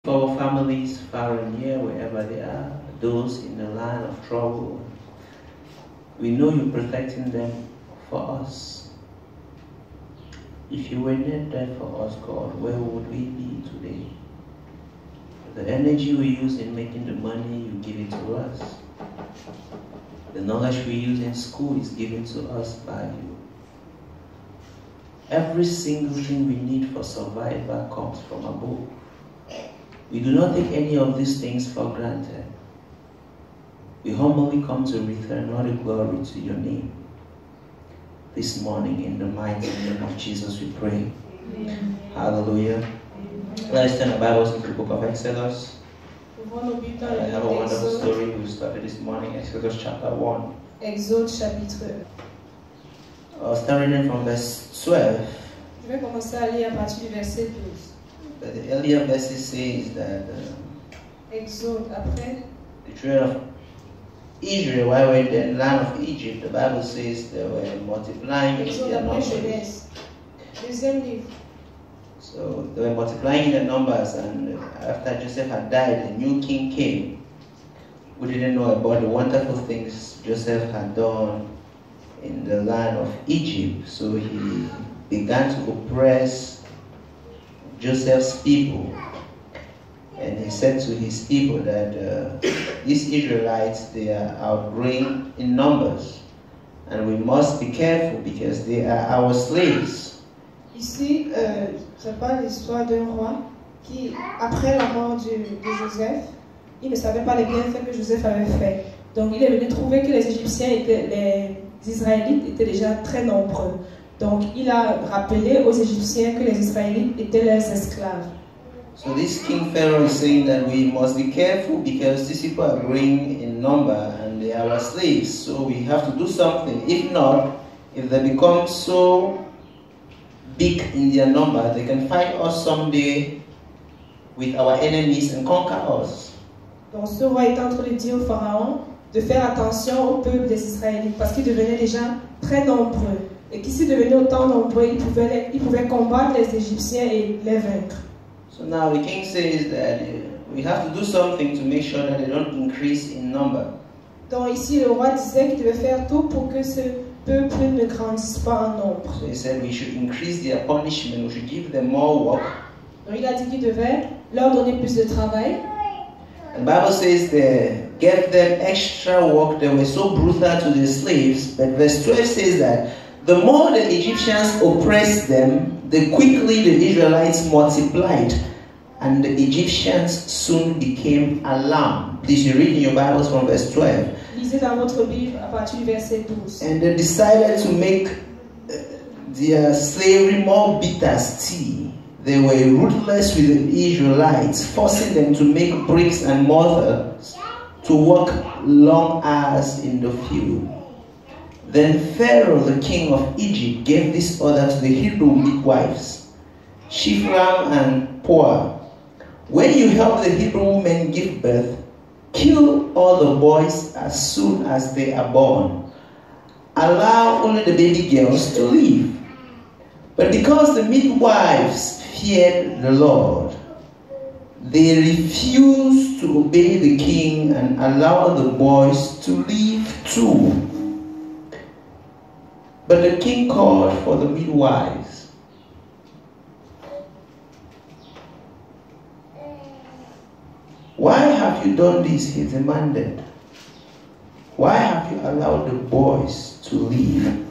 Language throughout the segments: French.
our families far and near, wherever they are, those in the line of trouble. We know you're protecting them for us. If you were not there for us, God, where would we be today? The energy we use in making the money, you give it to us. The knowledge we use in school is given to us by you. Every single thing we need for survival comes from above. We do not take any of these things for granted. We humbly come to return all the glory to your name. This morning, in the mighty name of Jesus, we pray. Amen. Hallelujah. Amen. Let's turn the Bibles into the book of Exodus. I have a wonderful story we started this morning, Exodus chapter 1. Exode chapitre. I'll start reading from verse 12. Je vais commencer à lire à partir du verset 12. But the earlier verses says that Exode après. The children of Israel, while we were in the land of Egypt, the Bible says they were multiplying in their numbers. Deuxième livre. So they were multiplying in their numbers, and after Joseph had died, a new king came who didn't know about the wonderful things Joseph had done in the land of Egypt. So he began to oppress Joseph's people. And he said to his people that these Israelites, they are outgrowing in numbers. And we must be careful because they are our slaves. Ici, je parle l'histoire d'un roi qui, après la mort de Joseph, il ne savait pas les bienfaits que Joseph avait fait. Donc il est venu trouver que les Égyptiens les Israélites étaient déjà très nombreux. Donc il a rappelé aux Égyptiens que les Israélites étaient leurs esclaves. So this King Pharaoh is saying that we must be careful because these people are growing in number and they are our slaves. So we have to do something. If not, if they become so big in their number, they can fight us someday with our enemies and conquer us. Donc ce roi est en train de dire au Pharaon de faire attention au peuple des Israélites parce qu'ils devenaient déjà très nombreux. Et qu'ils s'ils devenaient autant nombreux, ils pouvaient combattre les Égyptiens et les vaincre. So now the king says that we have to do something to make sure that they don't increase in number. Donc ici le roi disait qu'il devait faire tout pour que ce peuple ne grandisse pas en nombre. So he said we should increase their punishment, we should give them more work. Donc il a dit qu'il devait leur donner plus de travail. The Bible says they gave them extra work. They were so brutal to the slaves. But verse 12 says that the more the Egyptians oppressed them, the quickly the Israelites multiplied, and the Egyptians soon became alarmed. This you read in your Bibles from verse 12. Lisez dans votre Bible à partir du verset 12. And they decided to make their slavery more bitter still. They were ruthless with the Israelites, forcing them to make bricks and mortar to work long hours in the field. Then Pharaoh, the king of Egypt, gave this order to the Hebrew midwives, Shiphrah and Puah. When you help the Hebrew women give birth, kill all the boys as soon as they are born. Allow only the baby girls to live. But because the midwives feared the Lord, they refused to obey the king and allow the boys to live too. But the king called for the midwives. Why have you done this? He demanded. Why have you allowed the boys to live?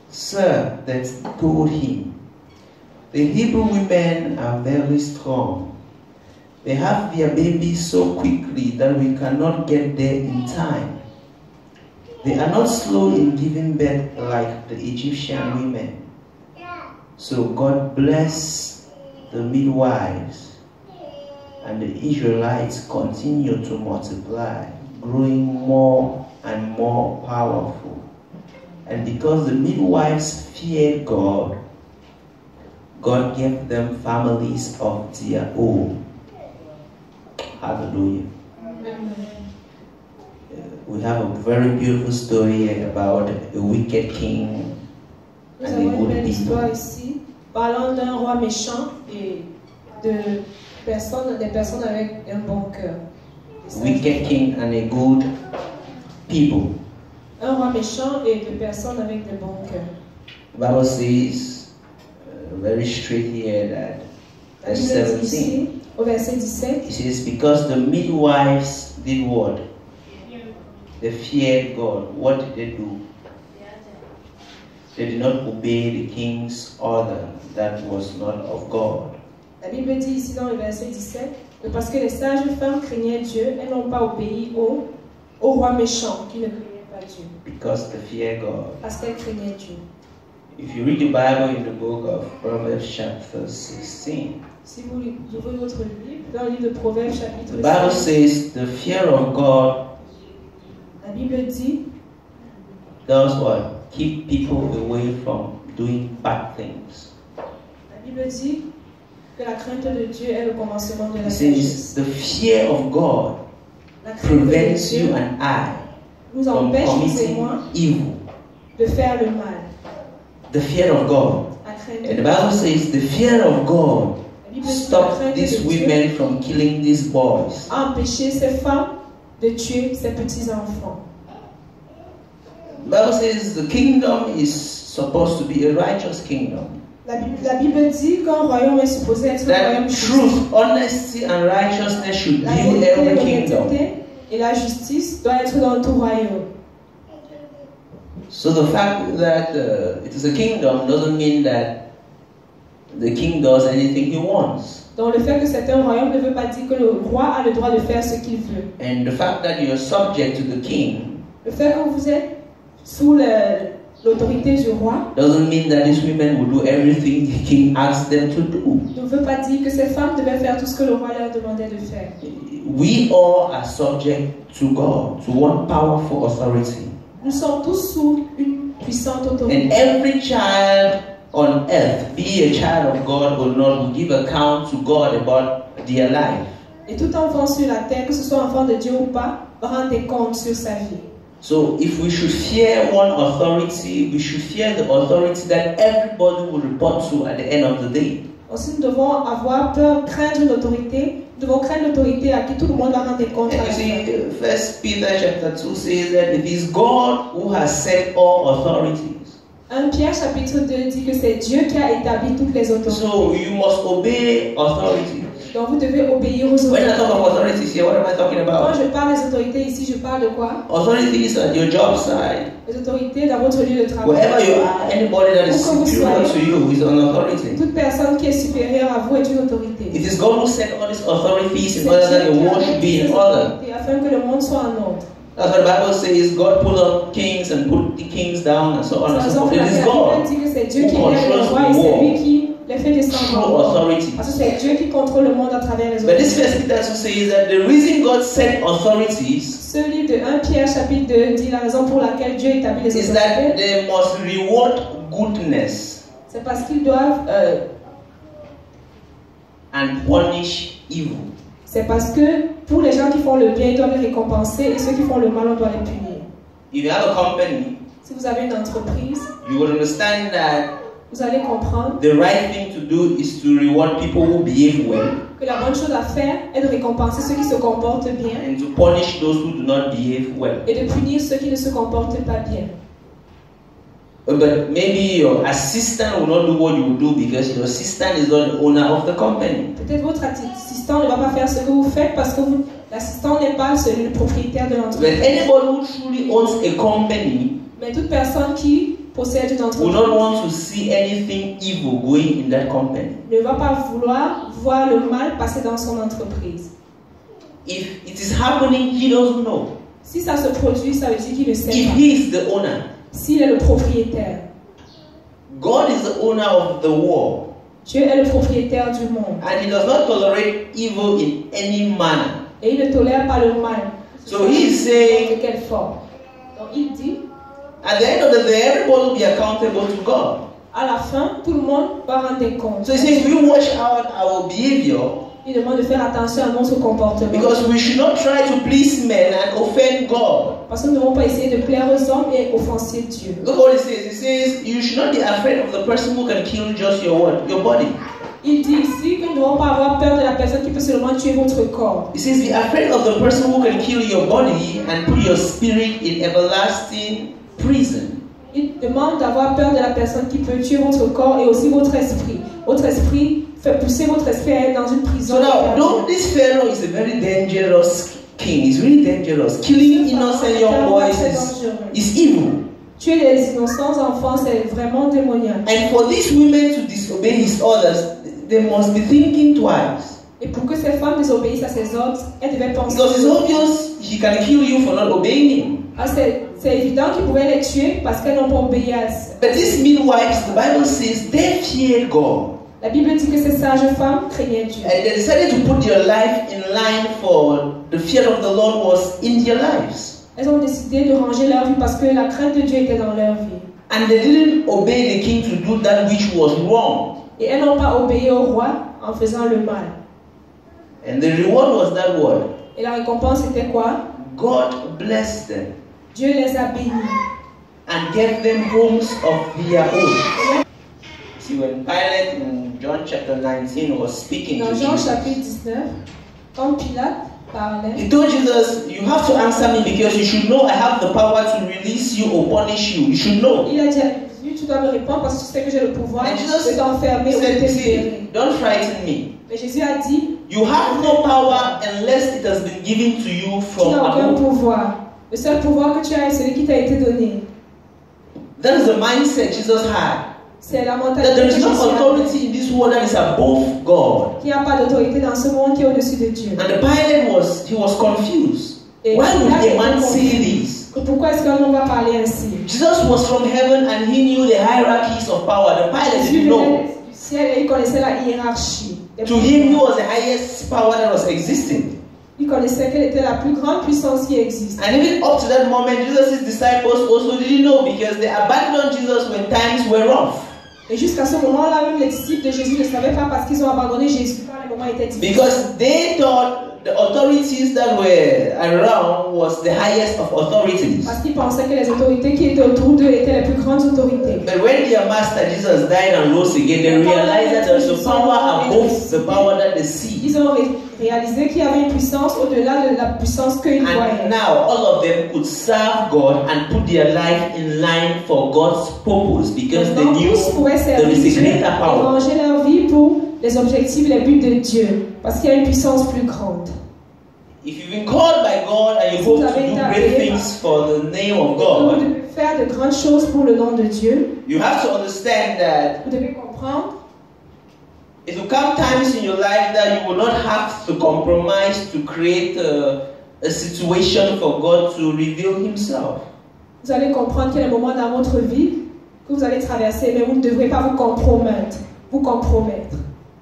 Sir, they told him, the Hebrew women are very strong. They have their babies so quickly that we cannot get there in time. They are not slow in giving birth like the Egyptian women. So God bless the midwives, and the Israelites continue to multiply, growing more and more powerful. And because the midwives feared God, God gave them families of their own. Hallelujah. We have a very beautiful story about a wicked king and a good people. Histoire ici, parlant d'un roi méchant et des personnes avec un bon cœur. Wicked king and a good people. Un roi méchant et des personnes avec de bons cœurs. The Bible says very straight here that La verse Bible dit 17. ici, au verset 17, It says, because the midwives did what? They feared God. What did they do? They did not obey the king's order that was not of God. la Bible dit ici dans le verset 17 que parce que les sages femmes craignaient Dieu, elles n'ont pas obéi au roi méchant qui ne craignait pas Dieu. Because they fear God. Parce qu'elles craignaient Dieu. If you read the Bible in the book of Proverbs chapter 16, Si vous ouvrez votre livre, dans le livre de Proverbes chapitre the Bible 16, says the fear of God la Bible dit does what? Keep people away from doing bad things. La Bible dit que la crainte de Dieu est le commencement de la It says sagesse. the fear of God La crainte de prevents you Dieu and I nous from empêche, vous et moi, committing evil. de faire le mal. The fear of God. La crainte And de the Bible says the fear of God La Bible dit que la stopped crainte these de Dieu women from killing these boys. a empêché ces femmes de tuer ces petits-enfants. The Bible says the kingdom is supposed to be a righteous kingdom. La Bible dit qu'un royaume est supposé être un royaume That juste. truth, honesty, and righteousness should La rule vérité, every kingdom. l'honnêteté et la justice doivent être dans tout royaume. So the fact that it is a kingdom doesn't mean that the king does anything he wants. Donc le fait que c'est un royaume ne veut pas dire que le roi a le droit de faire ce qu'il veut. And the fact that you're subject to the king Le fait que vous êtes sous l'autorité du roi doesn't mean that these women will do everything the king asks them to do. ne veut pas dire que ces femmes devaient faire tout ce que le roi leur demandait de faire. We all are subject to God, to one powerful authority. Nous sommes tous sous une puissante And autorité. every child on earth, be a child of God or not, will give account to God about their life. Et tout enfant sur la terre, que ce soit enfant de Dieu ou pas, va rendre des comptes sur sa vie. So if we should fear one authority, we should fear the authority that everybody will report to at the end of the day. Donc si nous devons avoir peur, craindre l'autorité, nous devons craindre l'autorité à qui tout le monde va rendre des comptes à And la you fin. see, First Peter chapter 2 says that it is God who has set all authorities. 1 Pierre chapitre 2 dit que c'est Dieu qui a établi toutes les autorités. So you must obey authority. Donc vous devez obéir aux When I autorités. talk about authorities here, what am I talking Quand about? je parle des autorités ici, je parle de quoi? Authorities at your job site. Les autorités dans votre lieu de travail. Wherever you are, anybody that is superior to you is an authority. Toute personne qui est supérieure à vous est une autorité. It is God who set all these authorities C'est in order that Dieu the qui a world should mis be in ces order. autorités afin que le monde soit en ordre. That's what the Bible says. God put up kings and put the kings down and so on and C'est so raison forth. pour It laquelle is la Bible God dit que c'est Dieu who qui élève les controls rois et the c'est lui world qui les fait descendre through en ordre. authority. Parce que c'est Dieu qui contrôle le monde à travers les But this autorités. first Peter also says that the reason God set authorities Ce livre de 1 Pierre chapitre 2 dit la raison pour laquelle Dieu établit les is that autorités. they must reward goodness C'est parce qu'ils doivent, and punish evil. c'est parce que pour les gens qui font le bien, ils doivent les récompenser et ceux qui font le mal, on doit les punir. If you have a company, Si vous avez une entreprise, you will understand that vous allez comprendre the right thing to do is to reward people who behave well que la bonne chose à faire est de récompenser ceux qui se comportent bien and to punish those who do not behave well. et de punir ceux qui ne se comportent pas bien. But maybe your assistant will not do what you will do because your assistant is not the owner of the company. Peut-être votre assistant ne va pas faire ce que vous faites parce que l'assistant n'est pas le propriétaire de But l'entreprise. anybody who truly owns a company Mais toute personne qui possède une will not entreprise want to see anything evil going in that company. ne va pas vouloir voir le mal passer dans son entreprise. If it is happening, he doesn't know. Si ça se produit, ça veut dire qu'il ne sait If pas. he is the owner, S'il est le propriétaire, God is the owner of the world, Dieu est le propriétaire du monde. and he does not tolerate evil in any manner. Et il ne tolère pas le mal. So he is saying, De quelle forme? Donc il dit, at the end of the day, everybody will be accountable to God. à la fin, tout le monde va rendre des comptes. So he says, we watch out our behavior Il demande de faire attention à notre comportement. because we should not try to please men and offend God. Parce que nous ne devons pas essayer de plaire aux hommes et offenser Dieu. Look what he says. He says, you should not be afraid of the person who can kill just your what? Your body. Il dit ici que nous ne devons pas avoir peur de la personne qui peut seulement tuer votre corps. He says, be afraid of the person who can kill your body and put your spirit in everlasting prison. Il demande d'avoir peur de la personne qui peut tuer votre corps et aussi votre esprit. Votre esprit fait pousser votre esprit à être dans une prison. So now, though this Pharaoh is a very dangerous king, he's really dangerous. Killing innocent young boys is evil. Tuer les innocents enfants, c'est vraiment démoniaque. And for these women to disobey his orders, they must be thinking twice. Et pour que ces femmes désobéissent à ses ordres, elles devaient penser. Because it's obvious he can kill you for not obeying him. Ah, c'est évident qu'il pouvait les tuer parce qu'elles n'ont pas obéi à ça. But these midwives, the Bible says, they feared God. La Bible dit que ces sages femmes craignaient Dieu. And they decided to put their life in line for the fear of the Lord was in their lives. Elles ont décidé de ranger leur vie parce que la crainte de Dieu était dans leur vie. And they didn't obey the king to do that which was wrong. Et elles n'ont pas obéi au roi en faisant le mal. And the reward was that word. Et la récompense était quoi? God blessed them Dieu les a bénis. and gave them homes of their own. See, when Pilate in John chapter 19 was speaking Dans to Jean Jesus, chapitre 19, quand Pilate parlait, he told Jesus, you have to answer me because you should know I have the power to release you or punish you. You should know. il a dit à Jésus, tu dois me répondre parce que tu sais que j'ai le pouvoir And Jesus de t'enfermer ou de said, te see, libérer. don't frighten me. Mais Jésus a dit, You have no power unless it has been given to you tu from n'as aucun above. pouvoir. Le seul pouvoir que tu as est celui qui t'a été donné. That is the mindset Jesus had. C'est la That mentalité there de is no Jésus. authority in this world that is above God. Il n'y a pas d'autorité dans ce monde qui est au-dessus de Dieu. And the Pilate was confused. Et Why would Pilate a man était say confus. this? Pourquoi est-ce qu'un homme va parler ainsi? Jesus was from heaven and he knew the hierarchies of power. The Pilate Jésus didn't know. venait du ciel et il connaissait la hiérarchie. To him, he was the highest power that was existing. Il connaissait quelle était la plus grande puissance qui existe. And even up to that moment, Jesus' disciples also didn't know because they abandoned Jesus when times were rough. Et jusqu'à ce moment-là, même les disciples de Jésus ne savaient pas parce qu'ils ont abandonné Jésus quand les moments étaient difficiles. Because they thought the authorities that were around was the highest of authorities. Parce qu'ils pensaient que les autorités qui étaient autour d'eux étaient les plus grandes autorités. But when their master Jesus died and rose again, they realized that there's a power above the power that they see. Ils ont réalisé qu'il y avait une puissance au-delà de la puissance qu'ils And voyaient. now all of them could serve God and put their life in line for God's purpose because they Maintenant, knew tous pouvaient there servir is a Dieu et greater power. ranger leur vie pour les objectifs, les buts de Dieu. Parce qu'il y a une puissance plus grande. If you've been called by God and you hope to do great things for the name of Vous God, devez faire de grandes choses pour le nom de Dieu. you have to understand that Vous devez comprendre. it will come times in your life that you will not have to compromise to create a situation for God to reveal Himself. Vous allez comprendre qu'il y a des moments dans votre vie que vous allez traverser, mais vous ne devrez pas vous compromettre.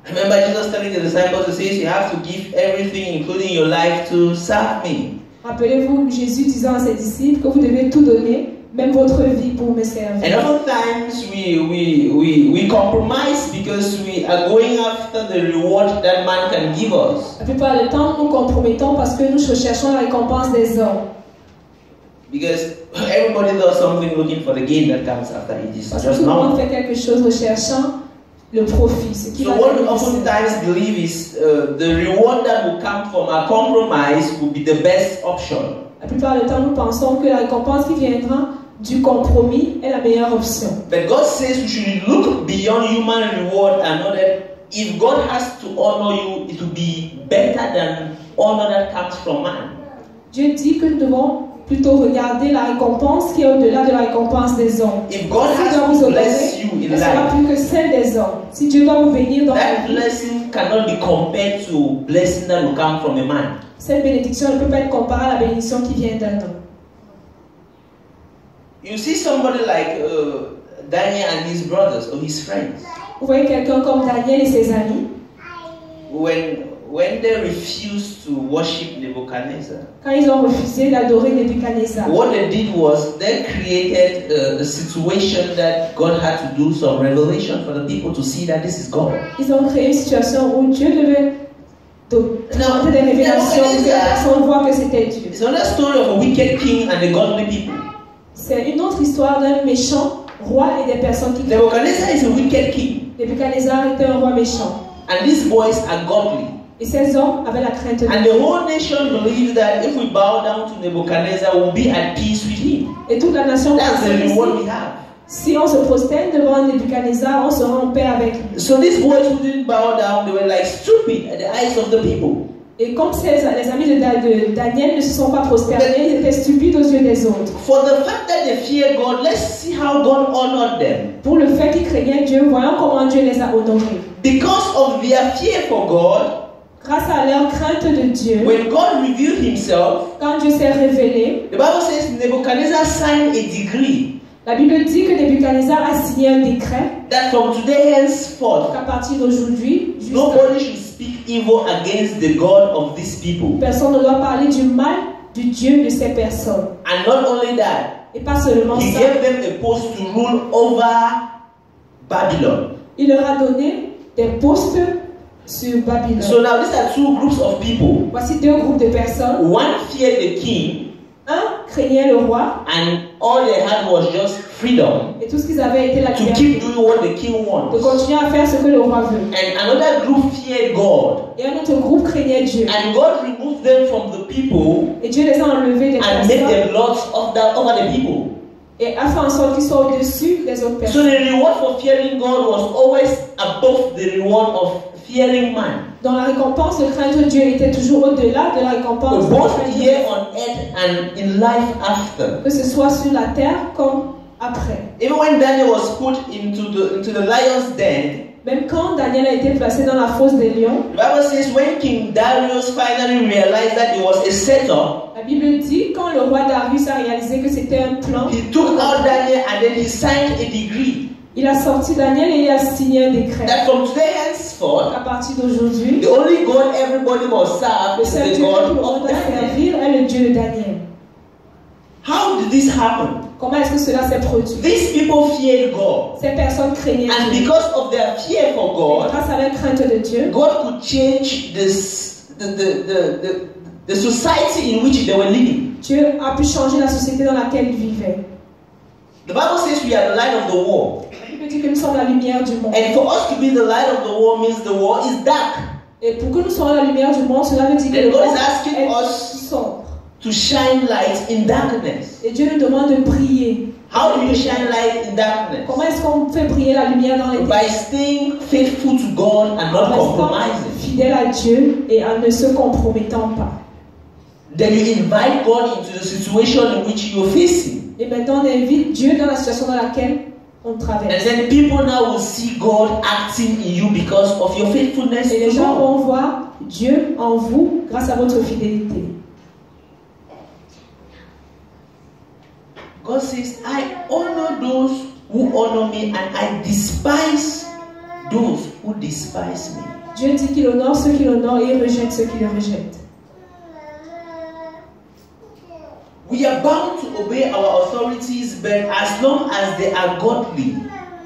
Remember Jesus telling the disciples, He says, you have to give everything, including your life, to serve me. Rappelez-vous Jésus disant à ses disciples que vous devez tout donner, même votre vie pour me servir. And oftentimes we compromise because we are going after the reward that man can give us. La plupart du temps, nous nous compromettons parce que nous recherchons la récompense des hommes. Because everybody does something looking for the gain that comes after it. Is Parce que just tout le monde normal. fait quelque chose recherchant le profit. Ce qui So va what we donner oftentimes believe is the reward that will come from a compromise will be the best option. La plupart du temps, nous pensons que la récompense qui viendra du compromis est la meilleure option. But God says we should look beyond human reward and know that if God has to honor you, it will be better than honor that comes from man. Dieu dit que nous devons plutôt regarder la récompense qui est au-delà de la récompense des hommes. If God Si has Dieu to vous bless honorer, you in elle sera life, plus que celle des hommes. Si Dieu doit vous bénir dans la that vie, blessing cannot be compared to blessing that will come from a man. cette bénédiction ne peut pas être comparée à la bénédiction qui vient d'un homme. You see somebody like Daniel and his brothers or his friends. Vous voyez quelqu'un comme Daniel et ses amis, When they refused to worship Nebuchadnezzar, quand ils ont refusé d'adorer Nebuchadnezzar, what they did was they created a situation that God had to do some revelation for the people to see that this is God. ils ont créé une situation où Dieu devait demander des révélations que les personnes voient que c'était Dieu. It's another story of a wicked king and the godly people. C'est une autre histoire d'un méchant roi et des personnes qui... Nebuchadnezzar is a wicked king. Nebuchadnezzar était un roi méchant. And these boys are godly. Et ces hommes avaient la crainte de And Dieu. the whole nation believes that if we bow down to Nebuchadnezzar, we'll be at peace with him. Et toute la nation That's the pensait reward que we have. si on se prosterne devant Nebuchadnezzar, on sera en paix avec lui. So these boys who didn't bow down, they were like stupid at the eyes of the people. Et comme les amis de Daniel ne se sont pas prosternés, ils étaient stupides aux yeux des autres. For the fact that they fear God, let's see how God honored them. Pour le fait qu'ils craignaient Dieu, voyons comment Dieu les a honorés. Because of their fear for God, Grâce à leur crainte de Dieu, when God revealed himself, quand Dieu s'est révélé, the Bible says Nebuchadnezzar signed a decree la Bible dit que Nebuchadnezzar a signé un décret that from today henceforth, qu'à partir d'aujourd'hui, nobody should speak evil against the God of these people. personne ne doit parler du mal du Dieu de ces personnes. And not only that, Et pas seulement he ça, gave them a post to rule over Babylon. il leur a donné des postes sur Babylone. So now these are two groups of people. Voici deux groupes de personnes. One feared the king, Un craignait le roi and all they had was just freedom et tout ce qu'ils avaient était la to liberté keep doing what the king de wants. continuer à faire ce que le roi veut. And another group feared God, Et un autre groupe craignait Dieu. and God removed them from the people Et Dieu les a enlevés des and made personnes them lords over the people. et a fait en sorte qu'ils soient au-dessus des autres So personnes. the reward for fearing God was always above the reward of fearing man. Dont la récompense de craindre Dieu était toujours au-delà de la récompense de Both craindre here Dieu. on earth and in life after. Que ce soit sur la terre comme après. Even when Daniel was put into the lion's den, Même quand Daniel a été placé dans la fosse des lions, the Bible says when King Darius finally realized that it was a setup, la Bible dit quand le roi Darius a réalisé que c'était un plan, he took out Daniel and then he signed a decree il a sorti Daniel et il a signé un décret. that from today henceforth, À partir d'aujourd'hui, the only God everybody must serve le is seul the Dieu que God tout le monde of doit Daniel. servir est le Dieu de Daniel. How did this happen? Comment est-ce que cela s'est produit? These people feared God, Ces personnes craignaient and Dieu. because of their fear for Et God, grâce à leur crainte de Dieu, God could change the society in which they were living. Dieu a pu changer la société dans laquelle ils vivaient. The Bible says we are the light of the world. La Bible dit que nous sommes la lumière du monde. And for us to be the light of the world means the world is dark. Et pour que nous soyons la lumière du monde, cela veut dire que And le God monde is asking est us sombre. to shine light in darkness. Et Dieu nous demande de briller. How do you shine light in darkness? Comment est-ce qu'on fait briller la lumière dans les ténèbres? By staying faithful to God and not En restant compromising. fidèle à Dieu et en ne se compromettant pas. Then you invite God into the situation in which you're facing. Et maintenant, on invite Dieu dans la situation dans laquelle on And traverse. then people now will see God acting in you because of your faithfulness Et les to gens God. vont voir Dieu en vous grâce à votre fidélité. God says, I honor those who honor me and I despise those who despise me. Dieu dit qu'il honore ceux qui l'honorent et il rejette ceux qui le rejettent. We are bound to obey our authorities, but as long as they are godly.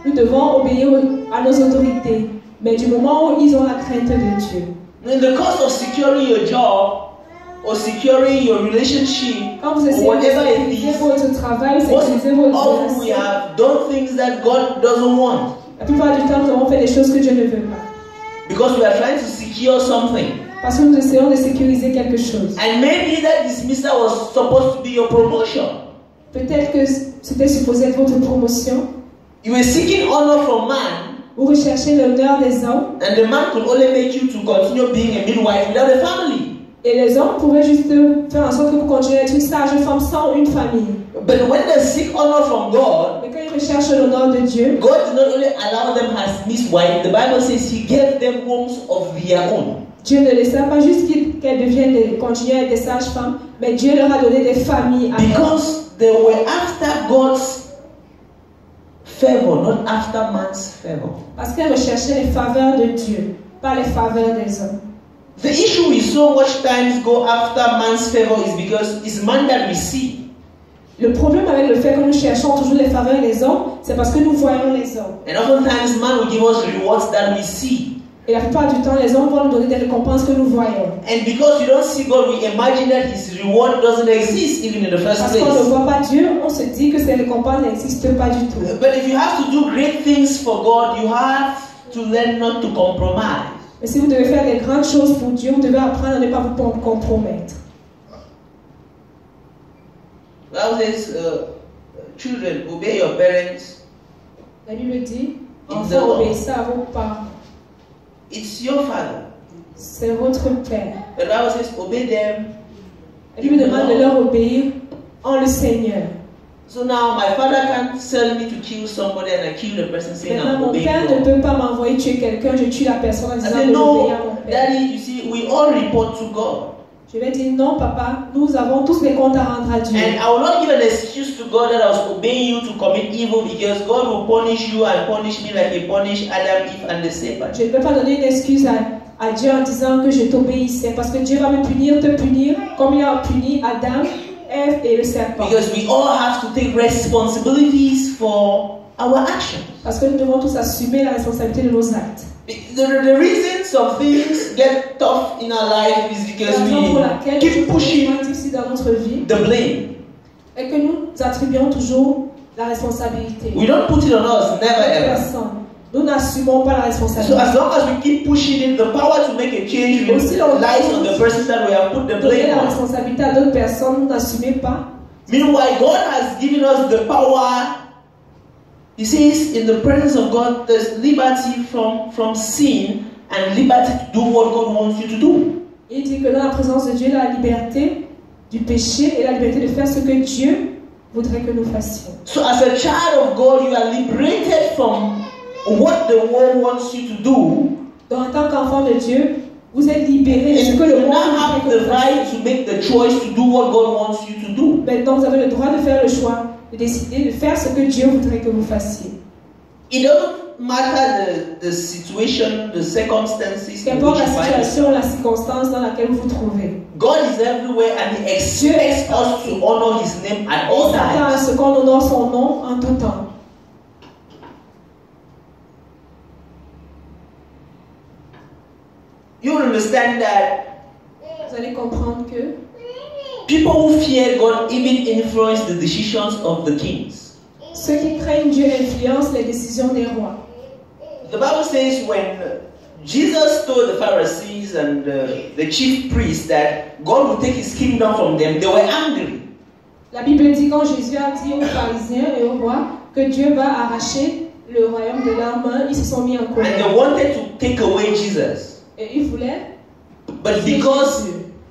Nous devons obéir à nos autorités, mais du moment où ils ont la crainte de Dieu. In the course of securing your job or securing your relationship Quand vous or essayez de whatever it sécuriser is, votre travail, most sécuriser vos often we relations, have done things that God doesn't want la plupart du temps, nous avons fait des choses que Dieu ne veut pas. because we are trying to secure something. Parce que nous essayons de sécuriser quelque chose. And maybe that dismissal was supposed to be your promotion. Peut-être que c'était supposé être votre promotion. You were seeking honor from man, Vous recherchez l'honneur des hommes. and the man could only make you to continue being a midwife without a family. Et les hommes pouvaient juste faire en sorte que vous continuiez à être une sage femme sans une famille. But when they seek honor from God, Mais quand ils recherchent l'honneur de Dieu, God did not only allow them as midwife, the Bible says He gave them homes of their own. Dieu ne laissait pas juste qu'elles deviennent continuer à être des sages femmes, mais Dieu leur a donné des familles à elles. Because they were after God's favor, not after man's favor. Parce qu'elles recherchaient les faveurs de Dieu, pas les faveurs des hommes. The issue we so much times go after man's favor is because it's man that we see. Le problème avec le fait que nous cherchons toujours les faveurs des hommes, c'est parce que nous voyons les hommes. And oftentimes man will give us rewards that we see. Et la plupart du temps, les hommes vont nous donner des récompenses que nous voyons. And because you don't see God, we imagine that His reward doesn't exist even in the first Parce qu'on ne place. voit pas Dieu, on se dit que ces récompenses n'existent pas du tout. But if you have to do great things for God, you have to learn not to compromise. Mais si vous devez faire des grandes choses pour Dieu, vous devez apprendre à ne pas vous compromettre. Bible says, children, obey your parents. La Bible dit, enfants, obéissez à vos parents. It's your father. C'est votre père. The Bible says, obey them. La Bible demande de leur obéir en le Seigneur. So now my father can't tell me to kill somebody and I kill the person saying I'm Maintenant, mon obeying père ne God. peut pas m'envoyer tuer quelqu'un, je tue la personne en I disant said, que j'obéis no, à mon père. Daddy, you see, we all report to God. Je vais dire non, papa, nous avons tous des comptes à rendre à Dieu. And I will not give an excuse to God that I was obeying you to commit evil because God will punish you and punish me like He punished Adam, Eve, and the serpent. Je ne peux pas donner une excuse à Dieu en disant que je t'obéissais parce que Dieu va me punir, te punir, comme il a puni Adam, Ève et le serpent. Because we all have to take responsibilities for our actions. Parce que nous devons tous assumer la responsabilité de nos actes. The reason some things get tough in our life is because La raison pour laquelle we keep pushing difficile dans notre vie the blame. est que nous attribuons toujours la responsabilité. We don't put it on us, never ever. Personne. Nous n'assumons pas la responsabilité. So as long as we keep pushing it, the power to make a change lies on the person that we have put the Donner blame la on. responsabilité à d'autres personnes, vous n'assumez pas. Meanwhile, God has given us the power. He says, in the presence of God, there's liberty from sin and liberty to do what God wants you to do. Il dit que dans la présence de Dieu, il y a la liberté du péché et la liberté de faire ce que Dieu voudrait que nous fassions. So as a child of God, you are liberated from what the world wants you to do. Donc, en tant qu'enfant de Dieu, vous êtes libéré de ce And que le you monde now voudrait have que the vous fassiez. right to make the choice to do what God wants you to do. Maintenant, vous avez le droit de faire le choix, de décider de faire ce que Dieu voudrait que vous fassiez. It doesn't matter the situation, the circumstances in which Qu'importe you la find yourself. situation, la circonstance dans laquelle vous vous trouvez. God is everywhere and He expects us to honor His name at Il all s'attend à times. ce qu'on honore son nom en tout temps. You understand that Vous allez comprendre que people who fear God even influence the decisions of the kings. ceux qui craignent Dieu influencent les décisions des rois. The Bible says when Jesus told the Pharisees and the chief priests that God would take His kingdom from them, they were angry. La Bible dit quand Jésus a dit aux pharisiens et aux rois que Dieu va arracher le royaume de leurs mains, ils se sont mis en And colère. they wanted to take away Jesus. Et ils voulaient, But because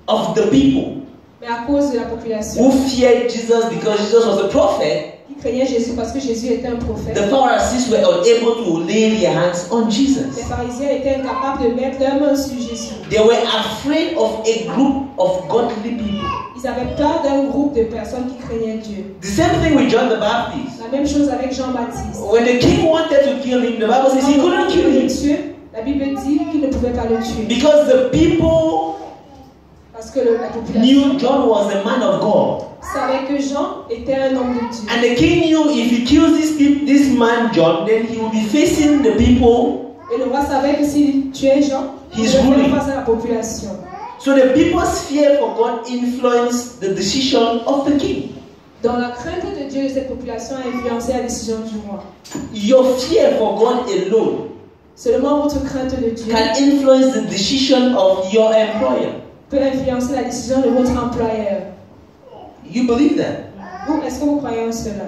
of the people mais à cause de la population, who feared Jesus because Jesus was a prophet, ils craignaient Jésus parce que Jésus était un prophète. the Pharisees were unable to lay their hands on Les Jesus. pharisiens étaient incapables de mettre leurs mains sur Jésus. They were afraid of a group of godly people. Ils avaient peur d'un groupe de personnes qui craignaient Dieu. The same thing with John the Baptist. La même chose avec Jean-Baptiste. When the king wanted to kill him, the Bible says he Quand couldn't on kill voulait le him tuer, la Bible dit qu'il ne pouvait pas le tuer. because the people Parce que la population knew John was a man of God. savait que Jean était un homme de Dieu. And the king knew if he kills this man John, then he will be facing the people. Et le roi savait que s'il tuait Jean, il He's devait ruling. faire face à la population. So the people's fear for God influenced the decision of the king. Donc la crainte de Dieu de cette population a influencé la décision du roi. Your fear for God alone Seulement votre crainte de Dieu can influence the decision of your employer. peut influencer la décision de votre employeur. You believe that? Vous, est-ce que vous croyez en cela?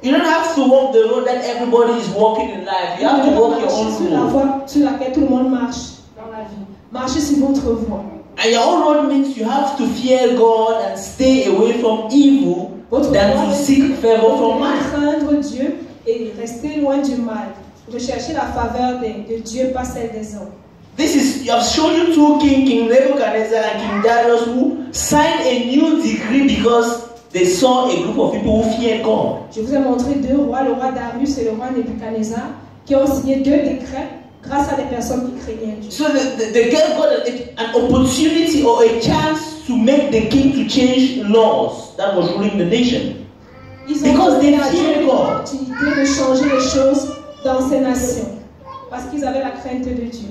You don't have to walk the road that everybody is walking in life. You have to walk your Marchez sur la own road. voie sur laquelle tout le monde marche dans la vie. Marchez sur votre voie. And your own road means you have to fear God and stay away from evil Votre than voie to seek favor from vous man. craindre Dieu et rester loin du mal. Rechercher la faveur de Dieu, pas celle des hommes. This is, I've shown you two King Nebuchadnezzar and King Darius who signed a new decree because they saw a group of people who feared God. Je vous ai montré deux rois, le roi Darius et le roi Nebuchadnezzar, qui ont signé deux décrets grâce à des personnes qui craignaient Dieu. So the girl got an opportunity or a chance to make the king to change laws that was ruling the nation. Ils ont Because they donné à Dieu fear God. l'opportunité de changer les choses dans ces nations, parce qu'ils avaient la crainte de Dieu.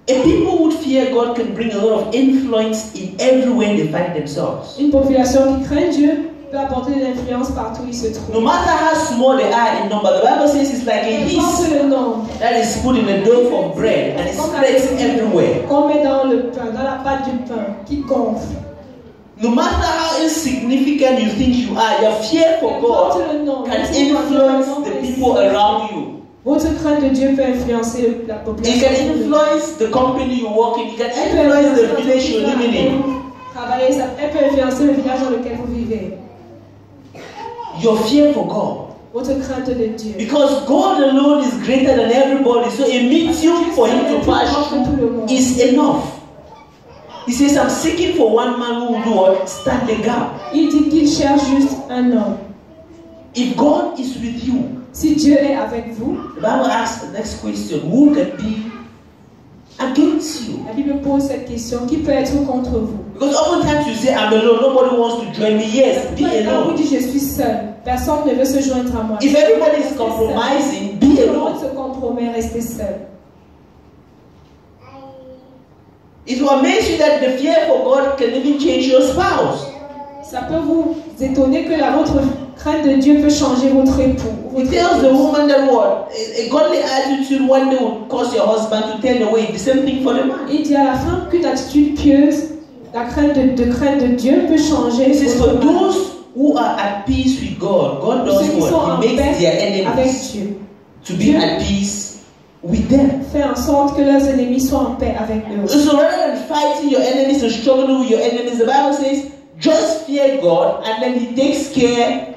A people who fear God can bring a lot of influence in everywhere they find themselves. Une population qui craint Dieu peut apporter de l'influence partout où il se trouve. No matter how small they are in number, the Bible says it's like a yeast Le nombre that is put in a dough of bread and it spreads everywhere. qu'on met dans le pain, dans la pâte du pain, qui gonfle. No matter how insignificant you think you are, your fear for God can influence the people around you. Votre crainte de Dieu peut influencer la It population. can influence the company you work in. It can influence the village you're living in. Travailler, elle peut influencer le village dans lequel vous vivez. Your fear for God. Votre crainte de Dieu. Because God alone is greater than everybody. So a medium for him to pass through is enough. He says, I'm seeking for one man who will do what? Stand the gap. Il dit qu'il cherche juste un homme. If God is with you, si Dieu est avec vous, the Bible asks the next question, who can be against you? La Bible pose cette question, qui peut être contre vous? Because oftentimes you say, I'm alone, nobody wants to join me. Yes, be Quand vous alone. dites je suis seul, personne ne veut se joindre à moi. If everybody is compromising, be Tout le monde alone. se compromet, restez seul. It will amaze you that the fear for God can even change your spouse. Ça peut vous étonner que votre crainte de Dieu peut changer votre époux. It tells the woman that what? A godly attitude one day will cause your husband to turn away. The same thing for the man. Il dit à la femme qu'une attitude pieuse, la crainte de Dieu peut changer. It says votre for mari. those who are at peace with God, God does Ceux qui sont en what? He makes paix their avec enemies Dieu. to be at peace with them. Fait en sorte que leurs ennemis soient en paix avec eux. So rather than fighting your enemies and struggling with your enemies, the Bible says, just fear God and then He takes care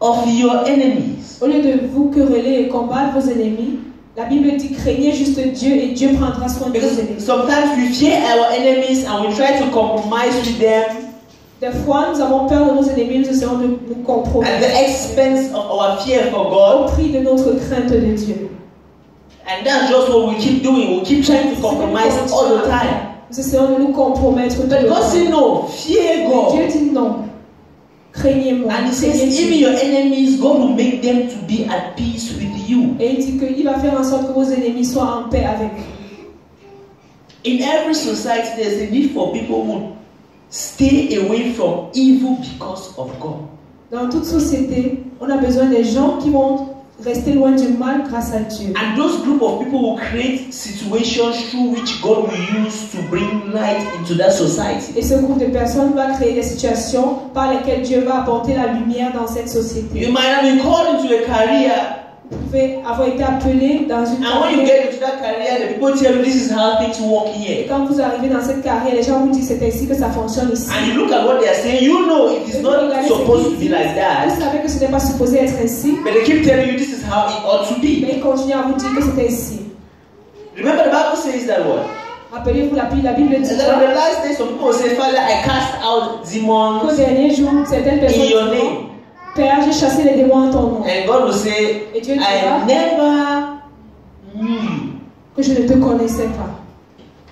of your enemies. Au lieu de vous quereller et combattre vos ennemis, la Bible dit craignez juste Dieu et Dieu prendra soin de vos Because ennemis. sometimes we fear our enemies and we try to compromise with them Des fois, nous avons peur de nos ennemis, nous essayons de nous at compromettre the expense of our fear for au God. prix de notre crainte de Dieu. And that's just what we keep doing. We keep trying to compromise all the time. Nous essayons de nous compromettre tout But le God temps. said no, fear Dieu God. dit non. Craignez-moi. And He says craignez even Dieu. your enemies, God will make them to be at peace with you. Et il dit qu'il va faire en sorte que vos ennemis soient en paix avec vous. In every society, there's a need for people who stay away from evil because of God. Dans toute société, on a besoin des gens qui vont rester loin du mal grâce à Dieu. And those group of people will create situations through which God will use to bring light into that society. Et ce groupe de personnes va créer des situations par lesquelles Dieu va apporter la lumière dans cette société. You might have been called into a career, Vous pouvez avoir été appelé dans une and when you carrière. get into that career, the people tell you this is how things work Et here. quand vous arrivez dans cette carrière, les gens vous disent c'est ainsi que ça fonctionne ici. And you look at what they are saying, you know it is Et vous not regardez ce supposed to qu'ils be disent. like that. Vous savez que ce n'est pas supposé être ainsi, But they keep telling you this is how it ought to be. mais ils continuent à vous dire que c'est ainsi. Remember the Bible says that what? Rappelez-vous, la Bible And dit then on the last day, some people will say, Father, I cast out qu'au demons dernier jour, certaines personnes in your diront, name. Père, j'ai chassé les démons en ton nom. And God will say, Et Dieu I dira never knew you. que je ne te connaissais pas.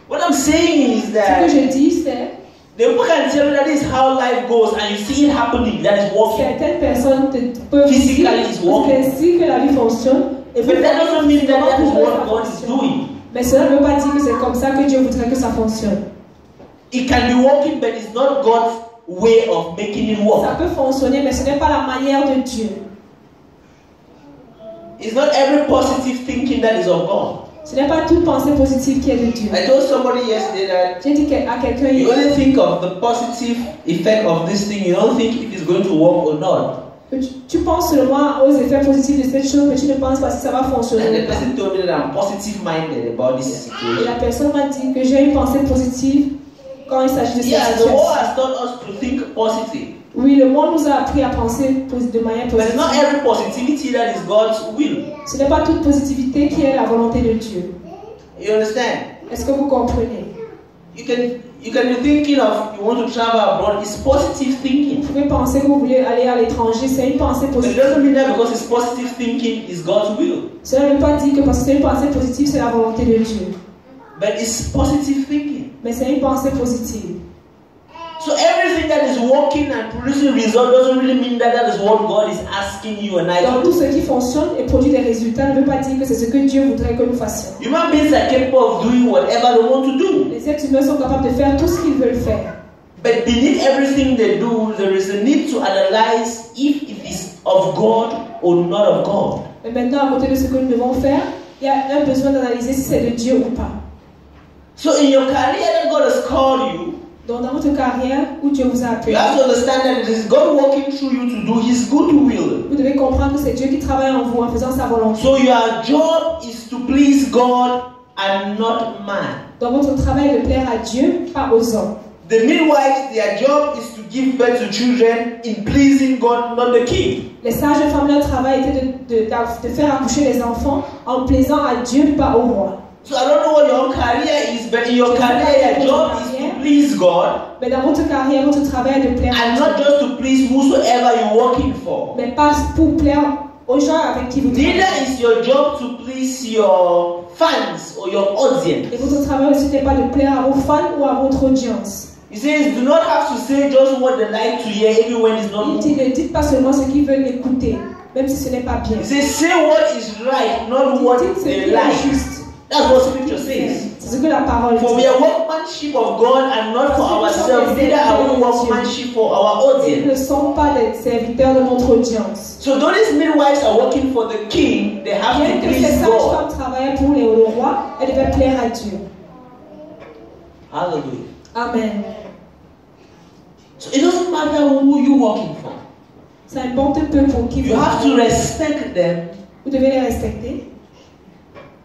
What I'm saying is Ce que that je dis, c'est the people can tell you that this is how life goes and you see it happening, that is working. certaines personnes peuvent vous Physically, dire it's que working. c'est ainsi que la vie fonctionne. Et vous But that doesn't mean that that is comment what ça God is fonctionne. doing. Mais cela ne veut pas dire que c'est comme ça que Dieu voudrait que ça fonctionne. It can be working, but it's not God's way of making it Ça work. peut fonctionner, mais ce n'est pas la manière de Dieu. It's not every positive thinking that is of God. Ce n'est pas toute pensée positive qui est de Dieu. I told somebody yesterday that J'ai dit à quelqu'un you hier, only think of the positive effect of this thing, you don't think if it's going to work or not. que tu penses seulement aux effets positifs de cette chose, mais tu ne penses pas si ça va And fonctionner the ou pas. person told me that I'm positive minded about this Et situation. la personne m'a dit que j'ai une pensée positive quand il s'agit de cette Yeah, the situation. world has taught us to think positive. Oui, le monde nous a appris à penser de manière But it's not positive. every positivity that is God's will. Ce n'est pas toute positivité qui est la volonté de Dieu. You understand? Est-ce que vous comprenez? You can be thinking of you want to travel abroad. It's positive Vous thinking. pouvez penser que vous voulez aller à l'étranger, c'est une pensée But it positive. doesn't mean that because it's positive thinking is God's will. Cela ne veut pas dire que parce que c'est une pensée positive, c'est la volonté de Dieu. But it's positive thinking. Mais c'est une pensée positive. So everything that is working and producing results doesn't really mean that that is what God is asking you and I Donc to tout do. ce qui fonctionne et produit des résultats ne veut pas dire que c'est ce que Dieu voudrait que nous fassions. Human beings are capable of doing whatever they want to do. Les êtres humains sont capables de faire tout ce qu'ils veulent faire. But beneath everything they do, there is a need to analyze if it is of God or not of God. Mais maintenant, à côté de ce que nous devons faire, il y a un besoin d'analyser si c'est de Dieu ou pas. So in your career that God has called you, Donc dans votre carrière où Dieu vous a appelé, you have to understand that it is God working through you to do His good will. vous devez comprendre que c'est Dieu qui travaille en vous en faisant sa volonté. So your job is to please God and not man. Donc votre travail est de plaire à Dieu, pas aux hommes. The midwives, their job is to give birth to children in pleasing God, not the king. Les sages-femmes, leur travail était de faire accoucher les enfants en plaisant à Dieu, pas au roi. So I don't know what your career is, but in your career, your job is to please God. Mais dans votre carrière, votre travail est de plaire à And Dieu. not just to please whosoever you're working for. Mais pas pour plaire aux gens avec qui vous Neither travaillez. is your job to please your fans or your audience. Et votre travail aussi n'est pas de plaire à vos fans ou à votre audience. He says, do not have to say just what they like to hear, even when it's not Il dit, ne dites pas seulement ce qu'ils veulent écouter, même si ce n'est pas bien. He says, say what is right, not what Dites ce they qui est like. juste. That's what Scripture says. C'est ce que la parole For we dit. are workmanship of God and not for ourselves, neither are we workmanship for our Ils ne audience. sont pas des serviteurs de notre audience. So though these midwives are working for the king, they have Bien to que ces please God. sages-femmes travaillaient pour le roi, elles devaient plaire à Dieu. Hallelujah. Amen. So it doesn't matter who you're working for. Ça importe peu pour qui You vous have to travaillez. respect them Vous devez les respecter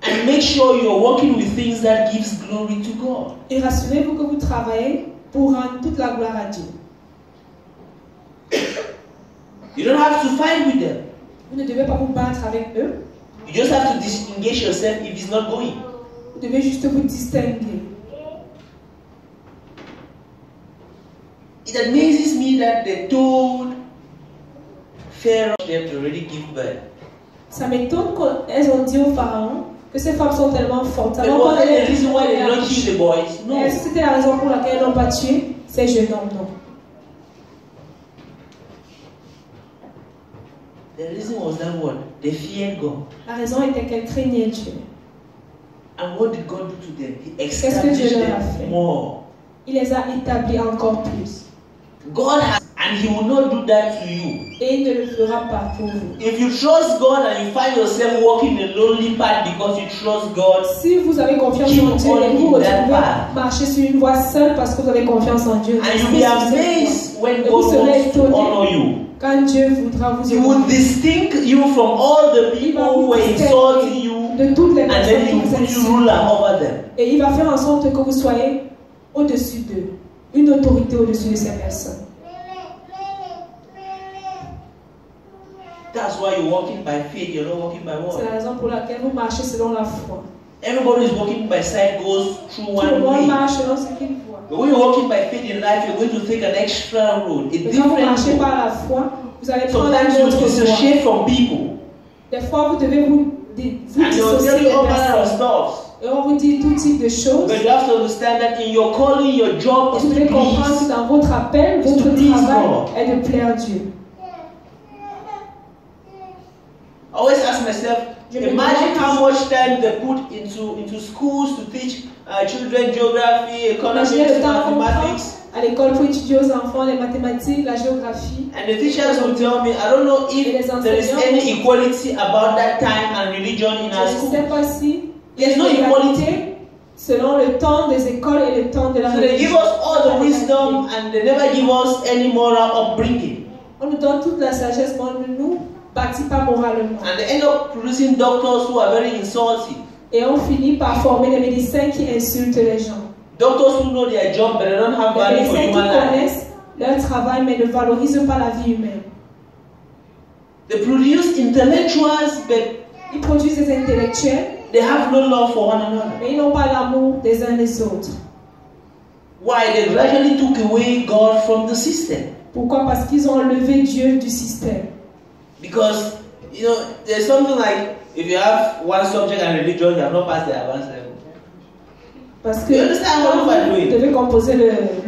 and make sure you're working with things that gives glory to God. et rassurez-vous que vous travaillez pour rendre toute la gloire à Dieu. You don't have to fight with them. Vous ne devez pas vous battre avec eux. You just have to disengage yourself if it's not going. Vous devez juste vous distinguer. It amazes me that they told Pharaoh them to already give birth. Ça m'étonne qu'elles ont dit au pharaon que ces femmes sont tellement fortes. But Alors, was quand that elles the reason why they did not kill the boys? No. Est-ce que c'était la raison pour laquelle elles n'ont pas tué ces jeunes hommes? Non. The reason was that what? They feared God. La raison était qu'elles craignaient Dieu. And what did God do to them? He Qu'est-ce que established Dieu leur a them fait? more. Il les a établis encore plus. God has, and He will not do that to you. Et il ne le fera pas pour vous. If you trust God and you find yourself walking a lonely path because you trust God, Si vous avez confiance Keep en Dieu on et vous in that retrouvez path. marcher sur une voie seule parce que vous avez confiance en Dieu, and you'll restez be sur cette amazed when Et vous God serez wants to étonnés. honor you. voie. Quand Dieu voudra vous He will honorer, distinct you from all the il va people who vous were insulting distinguer you, de toutes les and personnes then qui He will vous put you insultent. ruler over them. Et il va faire en sorte que vous soyez au-dessus d'eux, une autorité au-dessus de ces personnes. That's why you're walking by faith, you're not walking by C'est what? la raison pour laquelle vous marchez selon la foi. Everybody is walking by sight goes through Tout le one monde way. marche selon ce qu'il voit. But when you're walking by faith in life, you're going to take an extra road, a Mais quand vous different marchez road. par la foi, vous allez prendre Sometimes un you autre voie. dissociate from people, Des fois, vous devez vous and they'll dissocier tell you all des manner of personnes. stuff. Et on vous dit tout type de choses. But you have to understand that in your calling, your job is Vous to devez comprendre que please. dans votre appel, It's to votre please travail God. est de plaire Dieu. I always ask myself, Je me imagine demande how much time they put into schools to teach children geography, Imaginez economics, le temps qu'on prend mathematics. à l'école pour étudier aux enfants les mathématiques, la géographie. And the teachers will tell me, I don't know if there is any equality about that time and religion in our Je ne school. sais pas si il y a There's no une equality. égalité selon le temps des écoles et le temps de la So they give religion. us all the wisdom and they never give us any moral upbringing. On nous donne toute la sagesse, mais on ne nous bâtit pas moralement. And they end up producing doctors who are very insulting. Et on finit par former des médecins qui insultent les gens. Doctors who know their job but they don't have Les value for médecins qui human life. connaissent leur travail mais ne valorisent pas la vie humaine. They produce intellectuals but Ils produisent des intellectuels, they have no love for one another. mais ils n'ont pas l'amour des uns des autres. Why? They gradually took away God from the system. Pourquoi? Parce qu'ils ont enlevé Dieu du système. Because, you know, there's something like, if you have one subject and religion, you have not passed the advanced level. Parce que You understand what quand I'm vous doing? devez composer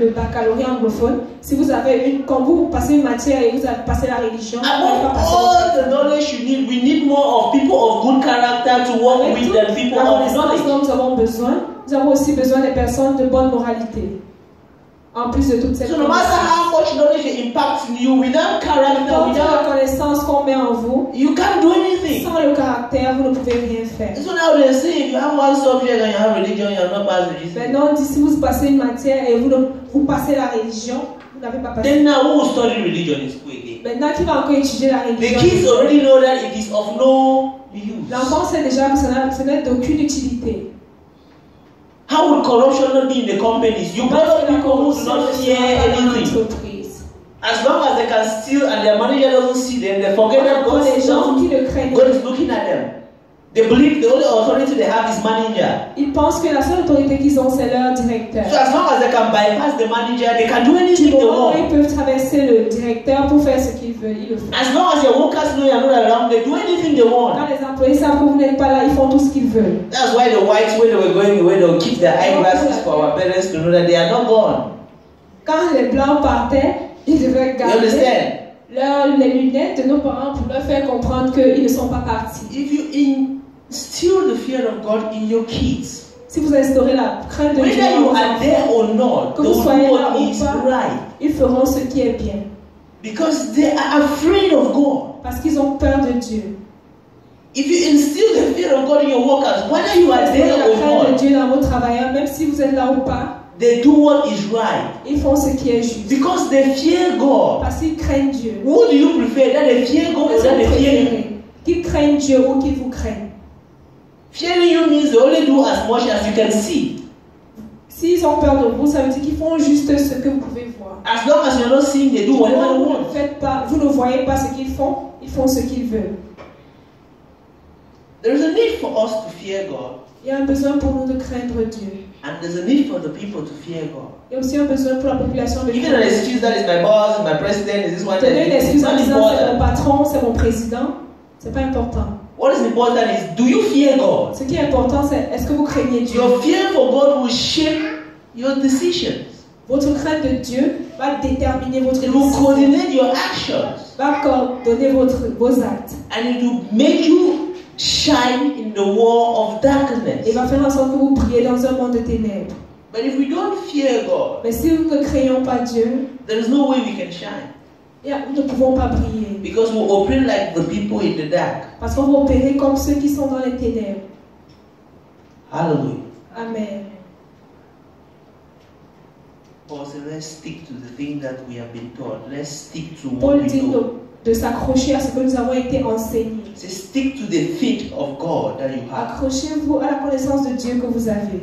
le baccalauréat anglophone, si vous avez quand vous passez une matière et vous avez passé la religion, vous n'allez pas Above passer all the knowledge you need, we need more of people of good character to work Avec with toute than people la of connaissance knowledge. dont nous avons besoin, nous avons aussi besoin des personnes de bonne moralité. En plus de toutes ces So no matter how much knowledge they impact in you, without character, toute la without, connaissance qu'on met en vous, you can't do anything. sans le caractère, vous ne pouvez rien faire. So now they say if you have one subject and you have religion, you are not passed with Jesus. Maintenant, on dit si vous passez une matière et vous passez la religion, vous n'avez pas passé. Then now who will study religion in school again? Maintenant, qui va encore étudier la The religion? kids already know that it is of no use. L'enfant sait déjà que ce n'est d'aucune utilité. How will corruption not be in the companies? You got people who do not fear anything. Entreprise. As long as they can steal and their manager doesn't see them, they forget that Pour God les gens qui le craignent, is looking at them. They believe the only authority they have is manager. ils pensent que la seule autorité qu'ils ont, c'est leur directeur. So as long as they can bypass the manager, they can do Du anything they moment où want. ils peuvent traverser le directeur pour faire ce qu'ils veulent, ils le font. As long as your workers know you're not around, they do anything they want. Quand les employés savent que vous n'êtes pas là, ils font tout ce qu'ils veulent. That's why the whites, when they were going away, they would keep their eyeglasses for our parents to know that they are not gone. Quand les blancs partaient, ils devaient You garder understand? les lunettes de nos parents pour leur faire comprendre qu'ils ne sont pas partis. If you instill the fear of God in your kids, Si vous instaurez la crainte de Dieu, whether you are there or not, que they vous will soyez do là what ou is pas, right. ils feront ce qui est bien. Because they are afraid of God. Parce qu'ils ont peur de Dieu. If you instill the fear of God in your workers, whether you are Instaurez there la or crainte de not, Dieu dans vos travailleurs, même si vous êtes là ou pas, they do what is right. ils font ce qui est juste. Because they fear God. Parce qu'ils craignent Dieu. Who do you prefer? That they fear God or Qu'est-ce that que they vous fear you? préférez? Qu'ils craignent Dieu ou qu'ils vous craignent. Fearing you means they only do as much as you can see. S'ils ont peur de vous, ça veut dire qu'ils font juste ce que vous pouvez voir. As long as you're not seeing, they do whatever they Vous want. ne faites pas, vous ne voyez pas ce qu'ils font ce qu'ils veulent. There is a need for us to fear God, Il y a un besoin pour nous de craindre Dieu. and there's a need for the people to fear God. Il y a aussi un besoin pour la population de Even an excuse that is my boss, my president, is this one, Donner une it's excuse en not disant c'est mon important. patron, c'est mon président, c'est pas important. What is important is, do you fear God? Ce qui est important, c'est est-ce que vous craignez Dieu? Your fear for God will shape your decisions. Votre crainte de Dieu va déterminer votre It will décision, coordinate your actions, va coordonner vos actes and it will make you shine in the war of darkness. et va faire en sorte que vous brillez dans un monde de ténèbres. But if we don't fear God, Mais si nous ne craignons pas Dieu, there is no way we can shine, nous ne pouvons pas briller. because we operate like the people in the dark. Parce qu'on va opérer comme ceux qui sont dans les ténèbres. Hallelujah. Amen. Paul said, let's stick to the thing that we have been taught. Let's stick to what Paul we dit know. de s'accrocher à ce que nous avons été enseignés. Say, stick to the faith of God that you have. Accrochez-vous à la connaissance de Dieu que vous avez.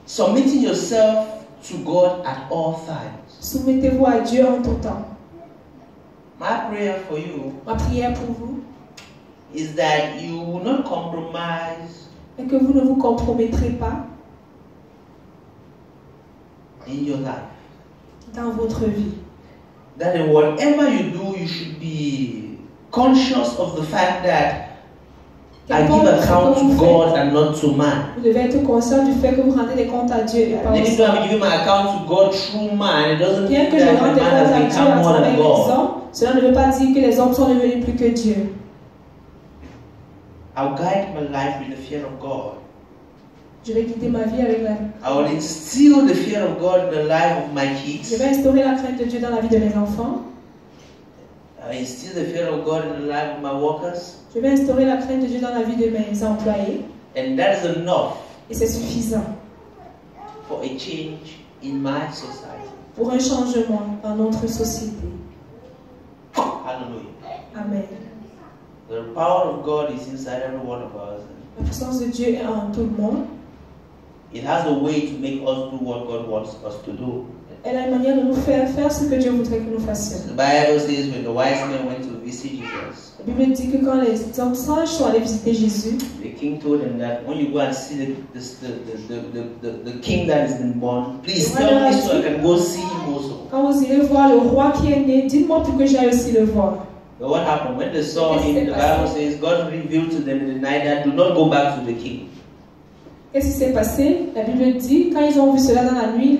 Submitting yourself to God at all times. Soumettez-vous à Dieu en tout temps. My prayer for you Ma prière pour vous is that you will not compromise est que vous ne vous compromettrez pas in your life. dans votre vie. That in whatever you do, you should be conscious of the fact that I give account to God and not to man. Vous devez être conscient du fait que vous rendez des comptes à Dieu et pas aux Even though hommes. I'm giving my account to God through man, it doesn't Bien mean que je that rende the des man comptes à has Dieu à become more travers than les God. hommes, cela ne veut pas dire que les hommes sont devenus plus que Dieu. I'll guide my life with the fear of God. Je vais guider ma vie avec la... I will instill the fear of God in the life of my Je kids. vais instaurer la crainte de Dieu dans la vie de mes enfants. I instill the fear of God in the life of my workers. Je vais instaurer la crainte de Dieu dans la vie de mes employés. And that is enough Et c'est suffisant for a change in my society. pour un changement dans notre société. Hallelujah. Amen. The power of God is inside every one of us. La puissance de Dieu est en tout le monde. It has a way to make us do what God wants us to do. Elle a une manière de nous faire ce que Dieu voudrait que nous fassions. The Bible says when the wise men went to visit Jesus, La Bible dit que quand les hommes sages sont allés visiter Jésus, the king told them that when you go and see the king that has been born, please tell me so I can go see him also. quand vous irez voir le roi qui est né, dites-moi pour que j'aille aussi le voir. But what happened? When they saw him, the Bible says God revealed to them in the night that do not go back to the king. Qu'est-ce qui s'est passé? La Bible dit, quand ils ont vu cela dans la nuit,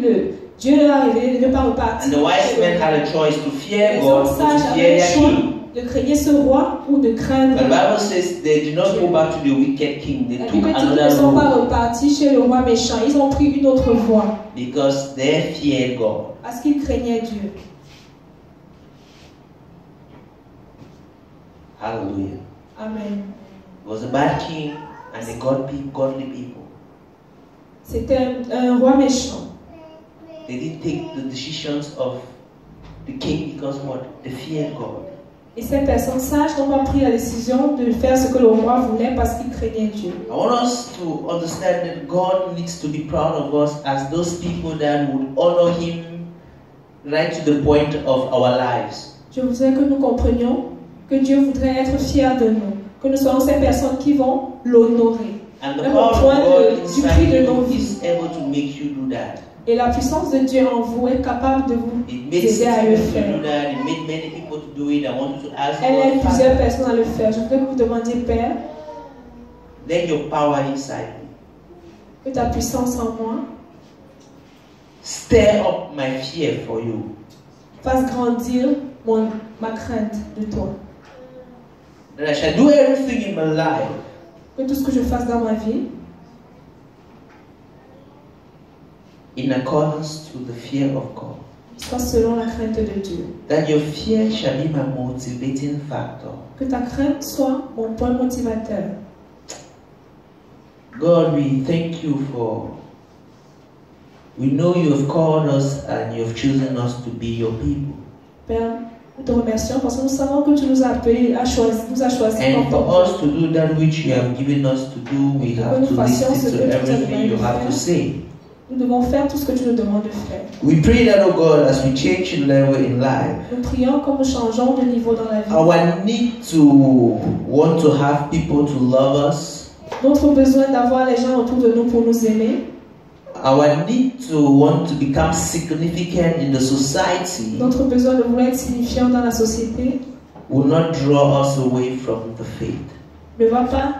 Dieu leur a révélé de ne pas repartir. And the wise men had a choice to fear Les God hommes or sages to avaient fear le their choix king. de craigner ce roi ou de craindre. But the Bible says they did not go back to the wicked king. They La took Bible dit qu'ils ne another sont pas road. repartis chez le roi méchant. Ils ont pris une autre voie. Because they feared God. Parce qu'ils craignaient Dieu. Hallelujah. Amen. It was a bad king and they got godly people. C'était un roi méchant. They didn't take the decisions of the king because what? They feared God. Et ces personnes sages n'ont pas pris la décision de faire ce que le roi voulait parce qu'ils craignaient Dieu. I want us to understand that God needs to be proud of us as those people that would honor Him right to the point of our lives. Je voudrais que nous comprenions que Dieu voudrait être fier de nous, que nous soyons ces personnes qui vont l'honorer. And the Même power au of point God du prix de inside nos you vies. is able to make you do that. Et la puissance de Dieu en vous est capable de vous It made aider à le Stephen to faire. do that. It made many people to do it. I want you to ask Elle aide God, plusieurs Father, personnes à le faire. Je voudrais que vous demandiez, Père, let your power inside me. que ta puissance en moi Stir up my fear for you. fasse grandir ma crainte de toi. That I shall do everything in my life Que tout ce que je fasse dans ma vie in accordance to the fear of God. soit selon la crainte de Dieu. That your fear shall be my motivating factor. Que ta crainte soit mon point motivateur. God, we thank you for, we know you have called us and you have chosen us to be your people. Père, nous te remercions parce que nous savons que tu nous as appelés, nous as choisis And comme ton for us peuple. to do that which you have given us to do, we have to listen to everything you have to say. Nous devons faire tout ce que tu nous demandes de faire. We pray that, oh God, as we change level in life, Nous prions comme nous changeons de niveau dans la vie. our need to want to have people to love us, Notre besoin d'avoir les gens autour de nous pour nous aimer, our need to want to become significant in the society notre besoin de vouloir être signifiant dans la société will not draw us away from the faith. ne va pas